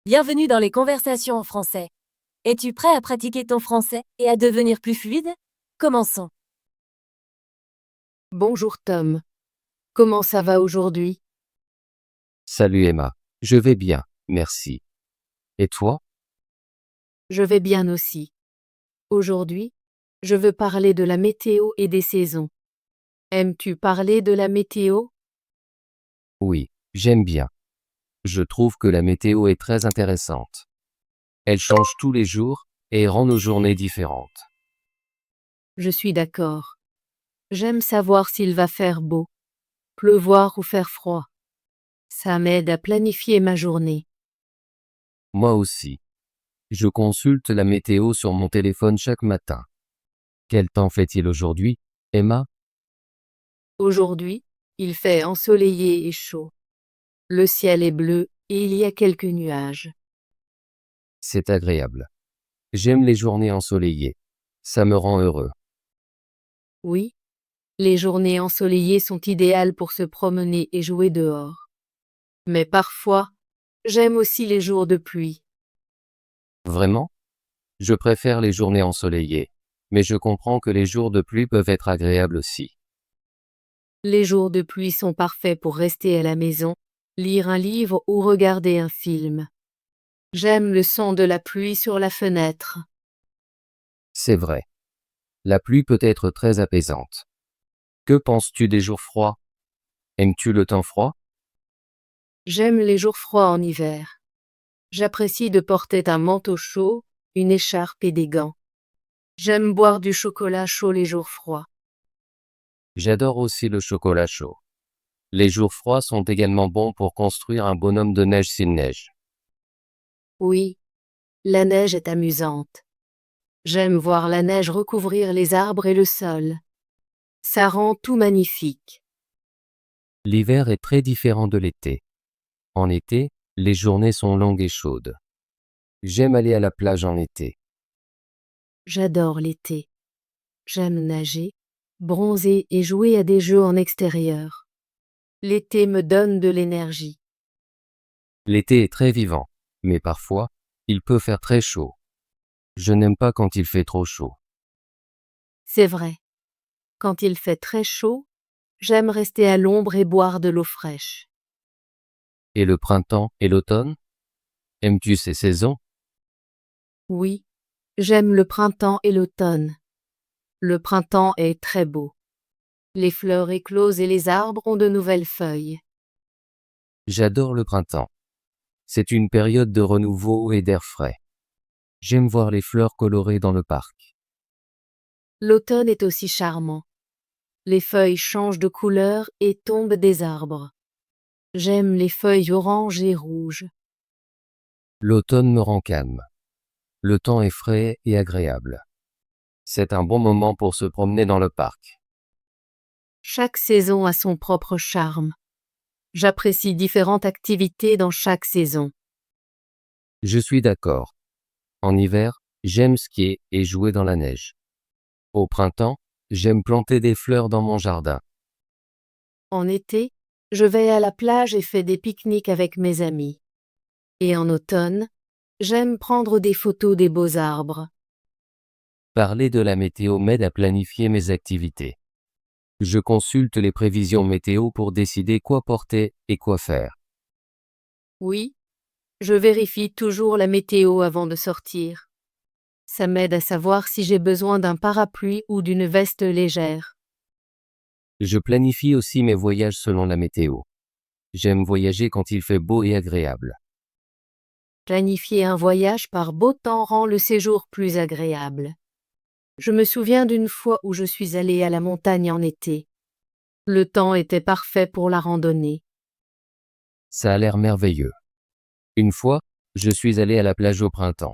Bienvenue dans les conversations en français. Es-tu prêt à pratiquer ton français et à devenir plus fluide? Commençons. Bonjour Tom. Comment ça va aujourd'hui? Salut Emma, je vais bien, merci. Et toi? Je vais bien aussi. Aujourd'hui, je veux parler de la météo et des saisons. Aimes-tu parler de la météo? Oui, j'aime bien. Je trouve que la météo est très intéressante. Elle change tous les jours et rend nos journées différentes. Je suis d'accord. J'aime savoir s'il va faire beau, pleuvoir ou faire froid. Ça m'aide à planifier ma journée. Moi aussi. Je consulte la météo sur mon téléphone chaque matin. Quel temps fait-il aujourd'hui, Emma? Aujourd'hui, il fait ensoleillé et chaud. Le ciel est bleu et il y a quelques nuages. C'est agréable. J'aime les journées ensoleillées. Ça me rend heureux. Oui, les journées ensoleillées sont idéales pour se promener et jouer dehors. Mais parfois, j'aime aussi les jours de pluie. Vraiment? Je préfère les journées ensoleillées, mais je comprends que les jours de pluie peuvent être agréables aussi. Les jours de pluie sont parfaits pour rester à la maison, lire un livre ou regarder un film. J'aime le son de la pluie sur la fenêtre. C'est vrai. La pluie peut être très apaisante. Que penses-tu des jours froids? Aimes-tu le temps froid? J'aime les jours froids en hiver. J'apprécie de porter un manteau chaud, une écharpe et des gants. J'aime boire du chocolat chaud les jours froids. J'adore aussi le chocolat chaud. Les jours froids sont également bons pour construire un bonhomme de neige s'il neige. Oui, la neige est amusante. J'aime voir la neige recouvrir les arbres et le sol. Ça rend tout magnifique. L'hiver est très différent de l'été. En été, les journées sont longues et chaudes. J'aime aller à la plage en été. J'adore l'été. J'aime nager, bronzer et jouer à des jeux en extérieur. L'été me donne de l'énergie. L'été est très vivant, mais parfois, il peut faire très chaud. Je n'aime pas quand il fait trop chaud. C'est vrai. Quand il fait très chaud, j'aime rester à l'ombre et boire de l'eau fraîche. Et le printemps et l'automne? Aimes-tu ces saisons? Oui, j'aime le printemps et l'automne. Le printemps est très beau. Les fleurs éclosent et les arbres ont de nouvelles feuilles. J'adore le printemps. C'est une période de renouveau et d'air frais. J'aime voir les fleurs colorées dans le parc. L'automne est aussi charmant. Les feuilles changent de couleur et tombent des arbres. J'aime les feuilles oranges et rouges. L'automne me rend calme. Le temps est frais et agréable. C'est un bon moment pour se promener dans le parc. Chaque saison a son propre charme. J'apprécie différentes activités dans chaque saison. Je suis d'accord. En hiver, j'aime skier et jouer dans la neige. Au printemps, j'aime planter des fleurs dans mon jardin. En été, je vais à la plage et fais des pique-niques avec mes amis. Et en automne, j'aime prendre des photos des beaux arbres. Parler de la météo m'aide à planifier mes activités. Je consulte les prévisions météo pour décider quoi porter et quoi faire. Oui, je vérifie toujours la météo avant de sortir. Ça m'aide à savoir si j'ai besoin d'un parapluie ou d'une veste légère. Je planifie aussi mes voyages selon la météo. J'aime voyager quand il fait beau et agréable. Planifier un voyage par beau temps rend le séjour plus agréable. Je me souviens d'une fois où je suis allée à la montagne en été. Le temps était parfait pour la randonnée. Ça a l'air merveilleux. Une fois, je suis allé à la plage au printemps.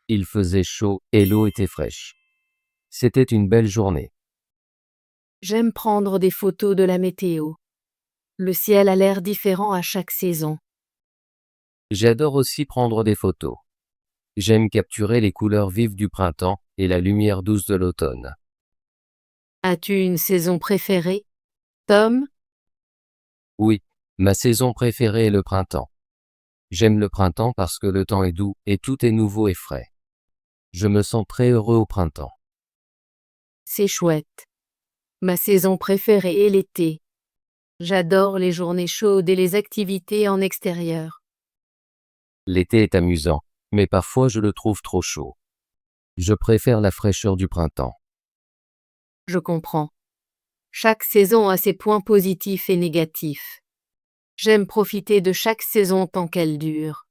Il faisait chaud et l'eau était fraîche. C'était une belle journée. J'aime prendre des photos de la météo. Le ciel a l'air différent à chaque saison. J'adore aussi prendre des photos. J'aime capturer les couleurs vives du printemps et la lumière douce de l'automne. As-tu une saison préférée, Tom? Oui, ma saison préférée est le printemps. J'aime le printemps parce que le temps est doux et tout est nouveau et frais. Je me sens très heureux au printemps. C'est chouette. Ma saison préférée est l'été. J'adore les journées chaudes et les activités en extérieur. L'été est amusant, mais parfois je le trouve trop chaud. Je préfère la fraîcheur du printemps. Je comprends. Chaque saison a ses points positifs et négatifs. J'aime profiter de chaque saison tant qu'elle dure.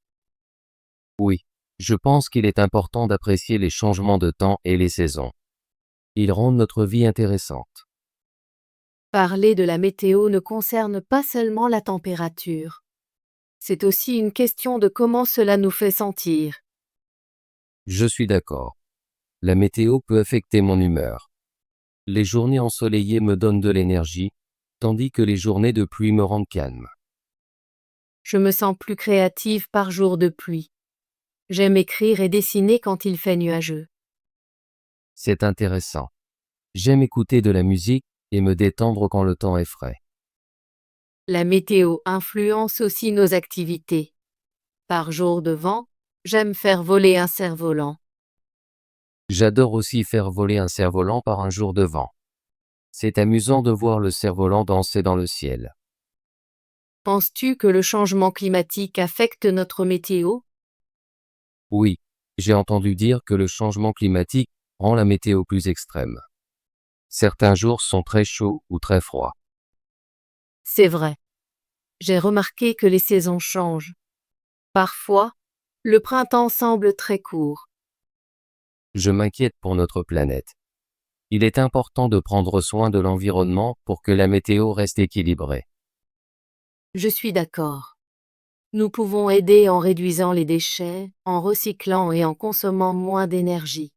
Oui, je pense qu'il est important d'apprécier les changements de temps et les saisons. Ils rendent notre vie intéressante. Parler de la météo ne concerne pas seulement la température. C'est aussi une question de comment cela nous fait sentir. Je suis d'accord. La météo peut affecter mon humeur. Les journées ensoleillées me donnent de l'énergie, tandis que les journées de pluie me rendent calme. Je me sens plus créative par jour de pluie. J'aime écrire et dessiner quand il fait nuageux. C'est intéressant. J'aime écouter de la musique et me détendre quand le temps est frais. La météo influence aussi nos activités. Par jour de vent, j'aime faire voler un cerf-volant. J'adore aussi faire voler un cerf-volant par un jour de vent. C'est amusant de voir le cerf-volant danser dans le ciel. Penses-tu que le changement climatique affecte notre météo? Oui, j'ai entendu dire que le changement climatique rend la météo plus extrême. Certains jours sont très chauds ou très froids. C'est vrai. J'ai remarqué que les saisons changent. Parfois, le printemps semble très court. Je m'inquiète pour notre planète. Il est important de prendre soin de l'environnement pour que la météo reste équilibrée. Je suis d'accord. Nous pouvons aider en réduisant les déchets, en recyclant et en consommant moins d'énergie.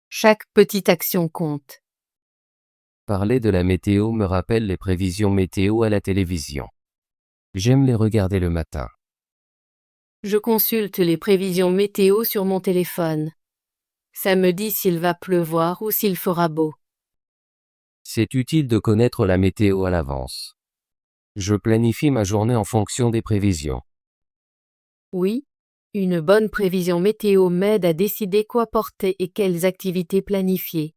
Chaque petite action compte. Parler de la météo me rappelle les prévisions météo à la télévision. J'aime les regarder le matin. Je consulte les prévisions météo sur mon téléphone. Ça me dit s'il va pleuvoir ou s'il fera beau. C'est utile de connaître la météo à l'avance. Je planifie ma journée en fonction des prévisions. Oui, une bonne prévision météo m'aide à décider quoi porter et quelles activités planifier.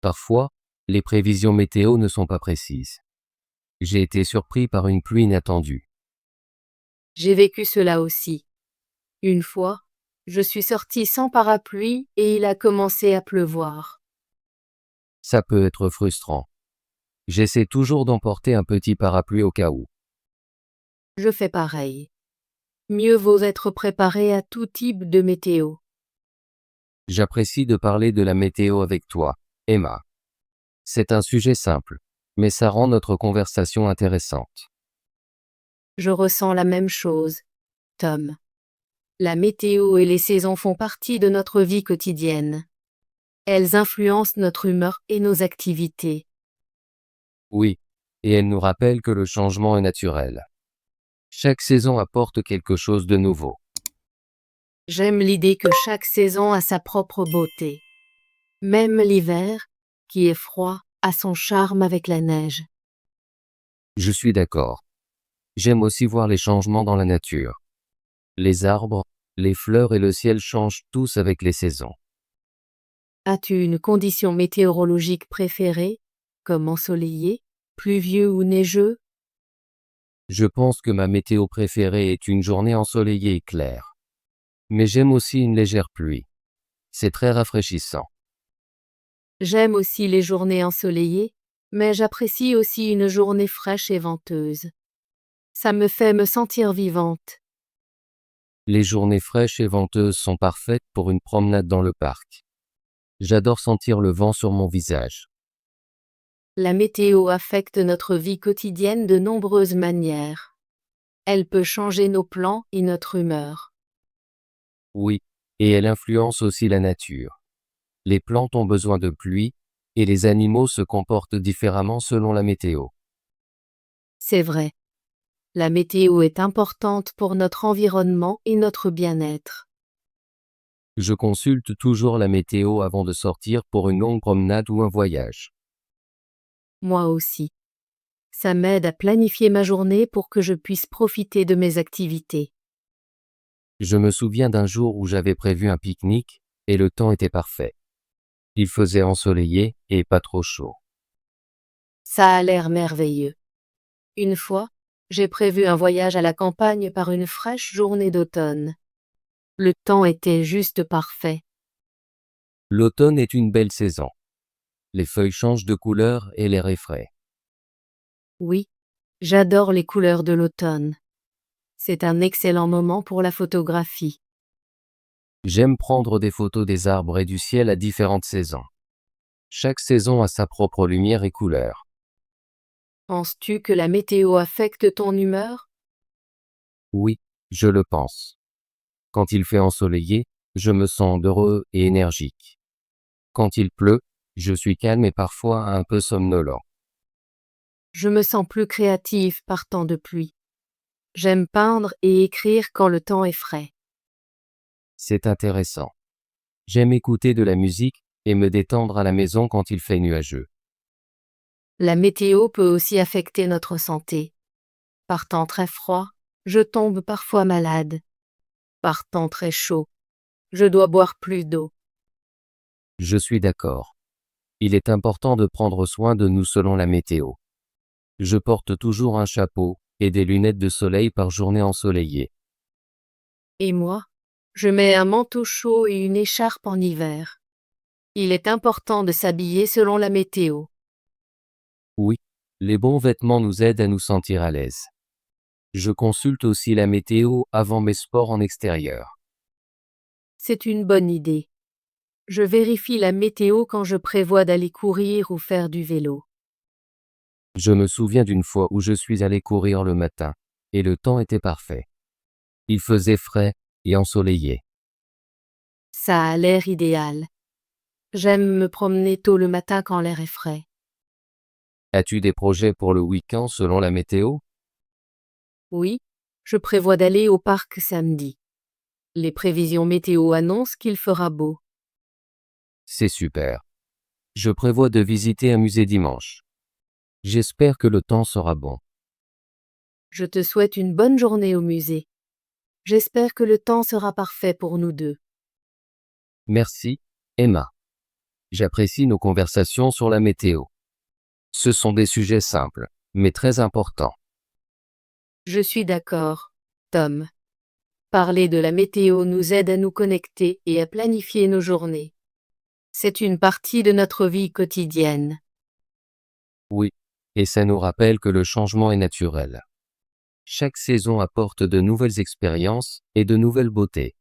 Parfois, les prévisions météo ne sont pas précises. J'ai été surpris par une pluie inattendue. J'ai vécu cela aussi. Une fois, je suis sortie sans parapluie et il a commencé à pleuvoir. Ça peut être frustrant. J'essaie toujours d'emporter un petit parapluie au cas où. Je fais pareil. Mieux vaut être préparé à tout type de météo. J'apprécie de parler de la météo avec toi, Emma. C'est un sujet simple, mais ça rend notre conversation intéressante. Je ressens la même chose, Tom. La météo et les saisons font partie de notre vie quotidienne. Elles influencent notre humeur et nos activités. Oui, et elle nous rappelle que le changement est naturel. Chaque saison apporte quelque chose de nouveau. J'aime l'idée que chaque saison a sa propre beauté. Même l'hiver, qui est froid, a son charme avec la neige. Je suis d'accord. J'aime aussi voir les changements dans la nature. Les arbres, les fleurs et le ciel changent tous avec les saisons. As-tu une condition météorologique préférée, comme ensoleillé, pluvieux ou neigeux? Je pense que ma météo préférée est une journée ensoleillée et claire. Mais j'aime aussi une légère pluie. C'est très rafraîchissant. J'aime aussi les journées ensoleillées, mais j'apprécie aussi une journée fraîche et venteuse. Ça me fait me sentir vivante. Les journées fraîches et venteuses sont parfaites pour une promenade dans le parc. J'adore sentir le vent sur mon visage. La météo affecte notre vie quotidienne de nombreuses manières. Elle peut changer nos plans et notre humeur. Oui, et elle influence aussi la nature. Les plantes ont besoin de pluie, et les animaux se comportent différemment selon la météo. C'est vrai. La météo est importante pour notre environnement et notre bien-être. Je consulte toujours la météo avant de sortir pour une longue promenade ou un voyage. Moi aussi. Ça m'aide à planifier ma journée pour que je puisse profiter de mes activités. Je me souviens d'un jour où j'avais prévu un pique-nique, et le temps était parfait. Il faisait ensoleillé et pas trop chaud. Ça a l'air merveilleux. Une fois, j'ai prévu un voyage à la campagne par une fraîche journée d'automne. Le temps était juste parfait. L'automne est une belle saison. Les feuilles changent de couleur et l'air est frais. Oui, j'adore les couleurs de l'automne. C'est un excellent moment pour la photographie. J'aime prendre des photos des arbres et du ciel à différentes saisons. Chaque saison a sa propre lumière et couleur. Penses-tu que la météo affecte ton humeur? Oui, je le pense. Quand il fait ensoleillé, je me sens heureux et énergique. Quand il pleut, je suis calme et parfois un peu somnolent. Je me sens plus créative par temps de pluie. J'aime peindre et écrire quand le temps est frais. C'est intéressant. J'aime écouter de la musique et me détendre à la maison quand il fait nuageux. La météo peut aussi affecter notre santé. Par temps très froid, je tombe parfois malade. Par temps très chaud, je dois boire plus d'eau. Je suis d'accord. Il est important de prendre soin de nous selon la météo. Je porte toujours un chapeau et des lunettes de soleil par journée ensoleillée. Et moi, je mets un manteau chaud et une écharpe en hiver. Il est important de s'habiller selon la météo. Oui, les bons vêtements nous aident à nous sentir à l'aise. Je consulte aussi la météo avant mes sports en extérieur. C'est une bonne idée. Je vérifie la météo quand je prévois d'aller courir ou faire du vélo. Je me souviens d'une fois où je suis allé courir le matin, et le temps était parfait. Il faisait frais et ensoleillé. Ça a l'air idéal. J'aime me promener tôt le matin quand l'air est frais. As-tu des projets pour le week-end selon la météo? Oui, je prévois d'aller au parc samedi. Les prévisions météo annoncent qu'il fera beau. C'est super. Je prévois de visiter un musée dimanche. J'espère que le temps sera bon. Je te souhaite une bonne journée au musée. J'espère que le temps sera parfait pour nous deux. Merci, Emma. J'apprécie nos conversations sur la météo. Ce sont des sujets simples, mais très importants. Je suis d'accord, Tom. Parler de la météo nous aide à nous connecter et à planifier nos journées. C'est une partie de notre vie quotidienne. Oui, et ça nous rappelle que le changement est naturel. Chaque saison apporte de nouvelles expériences et de nouvelles beautés.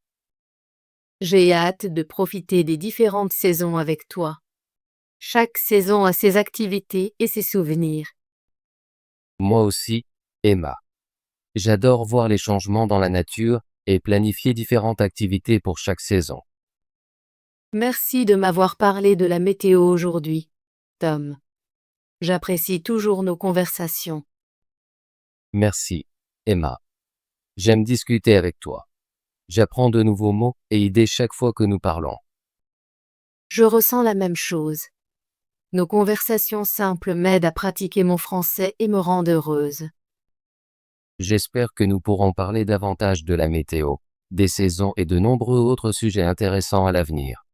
J'ai hâte de profiter des différentes saisons avec toi. Chaque saison a ses activités et ses souvenirs. Moi aussi, Emma. J'adore voir les changements dans la nature et planifier différentes activités pour chaque saison. Merci de m'avoir parlé de la météo aujourd'hui, Tom. J'apprécie toujours nos conversations. Merci, Emma. J'aime discuter avec toi. J'apprends de nouveaux mots et idées chaque fois que nous parlons. Je ressens la même chose. Nos conversations simples m'aident à pratiquer mon français et me rendent heureuse. J'espère que nous pourrons parler davantage de la météo, des saisons et de nombreux autres sujets intéressants à l'avenir.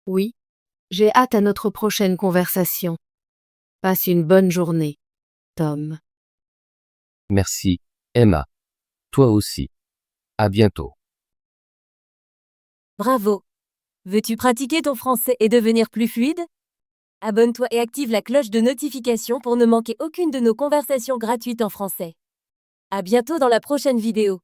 Oui, j'ai hâte à notre prochaine conversation. Passe une bonne journée, Tom. Merci, Emma. Toi aussi. À bientôt. Bravo! Veux-tu pratiquer ton français et devenir plus fluide? Abonne-toi et active la cloche de notification pour ne manquer aucune de nos conversations gratuites en français. À bientôt dans la prochaine vidéo.